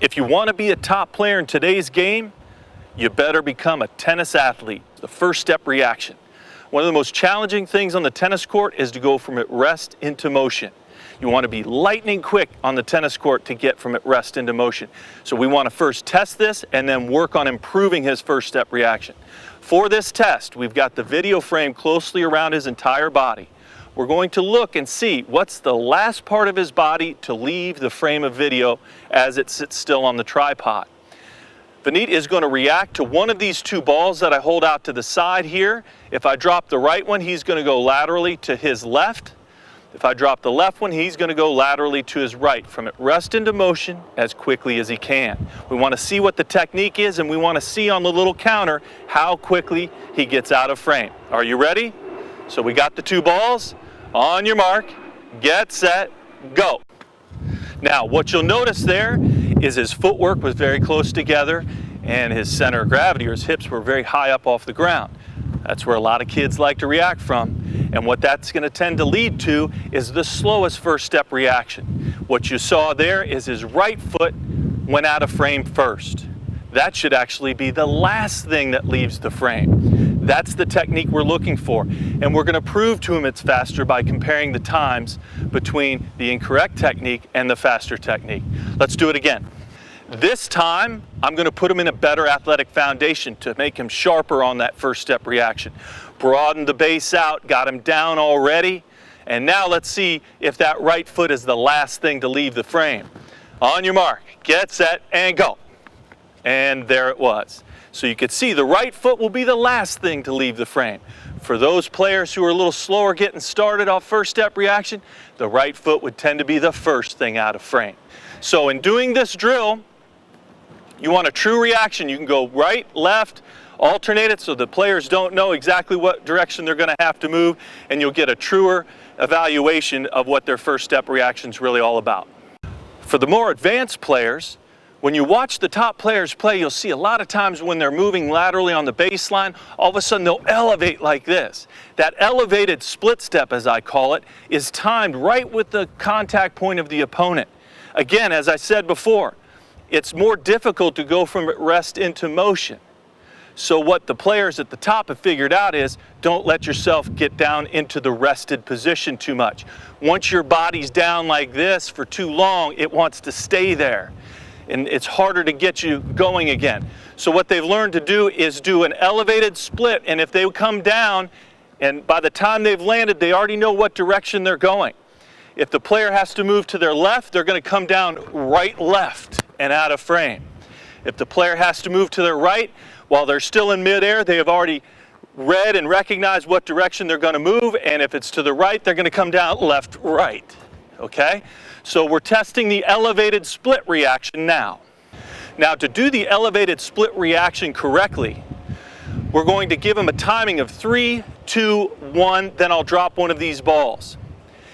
If you want to be a top player in today's game, you better become a tennis athlete. The first step reaction. One of the most challenging things on the tennis court is to go from at rest into motion. You want to be lightning quick on the tennis court to get from at rest into motion. So we want to first test this and then work on improving his first step reaction. For this test, we've got the video frame closely around his entire body. We're going to look and see what's the last part of his body to leave the frame of video as it sits still on the tripod. Vineet is going to react to one of these two balls that I hold out to the side here. If I drop the right one, he's going to go laterally to his left. If I drop the left one, he's going to go laterally to his right, from at rest into motion as quickly as he can. We want to see what the technique is, and we want to see on the little counter how quickly he gets out of frame. Are you ready? So we got the two balls. On your mark, get set, go. Now, what you'll notice there is his footwork was very close together and his center of gravity, or his hips, were very high up off the ground. That's where a lot of kids like to react from. And what that's going to tend to lead to is the slowest first step reaction. What you saw there is his right foot went out of frame first. That should actually be the last thing that leaves the frame. That's the technique we're looking for. And we're going to prove to him it's faster by comparing the times between the incorrect technique and the faster technique. Let's do it again. This time, I'm going to put him in a better athletic foundation to make him sharper on that first step reaction. Broaden the base out, got him down already. And now let's see if that right foot is the last thing to leave the frame. On your mark, get set, and go. And there it was. So you could see the right foot will be the last thing to leave the frame. For those players who are a little slower getting started off first step reaction, the right foot would tend to be the first thing out of frame. So in doing this drill, you want a true reaction. You can go right, left, alternate it so the players don't know exactly what direction they're going to have to move, and you'll get a truer evaluation of what their first step reaction is really all about. For the more advanced players, when you watch the top players play, you'll see a lot of times when they're moving laterally on the baseline, all of a sudden they'll elevate like this. That elevated split step, as I call it, is timed right with the contact point of the opponent. Again, as I said before, it's more difficult to go from rest into motion. So what the players at the top have figured out is, don't let yourself get down into the rested position too much. Once your body's down like this for too long, it wants to stay there. And it's harder to get you going again. So what they've learned to do is do an elevated split, and if they come down, and by the time they've landed, they already know what direction they're going. If the player has to move to their left, they're going to come down right left and out of frame. If the player has to move to their right, while they're still in midair, they have already read and recognized what direction they're going to move, and if it's to the right, they're going to come down left, right. Okay? So we're testing the elevated split reaction now. Now, to do the elevated split reaction correctly, we're going to give him a timing of 3, 2, 1, then I'll drop one of these balls.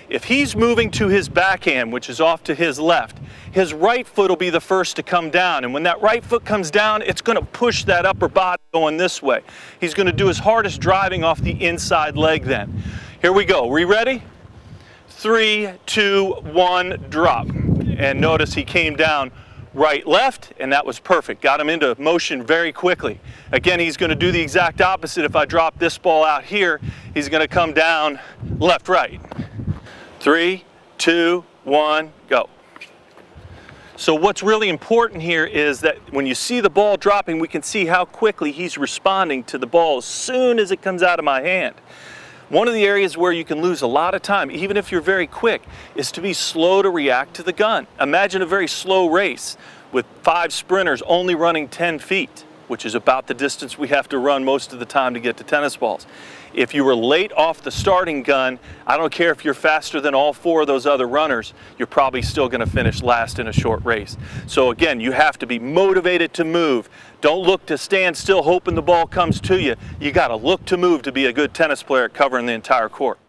If he's moving to his backhand, which is off to his left, his right foot will be the first to come down. And when that right foot comes down, it's going to push that upper body going this way. He's going to do his hardest driving off the inside leg then. Here we go. We ready? 3, 2, 1, drop. And notice he came down right, left, and that was perfect. Got him into motion very quickly. Again, he's going to do the exact opposite. If I drop this ball out here, he's going to come down left, right. 3, 2, 1, go. So what's really important here is that when you see the ball dropping, we can see how quickly he's responding to the ball as soon as it comes out of my hand. One of the areas where you can lose a lot of time, even if you're very quick, is to be slow to react to the gun. Imagine a very slow race with 5 sprinters only running 10 feet, which is about the distance we have to run most of the time to get to tennis balls. If you were late off the starting gun, I don't care if you're faster than all 4 of those other runners, you're probably still going to finish last in a short race. So again, you have to be motivated to move. Don't look to stand still hoping the ball comes to you. You got to look to move to be a good tennis player covering the entire court.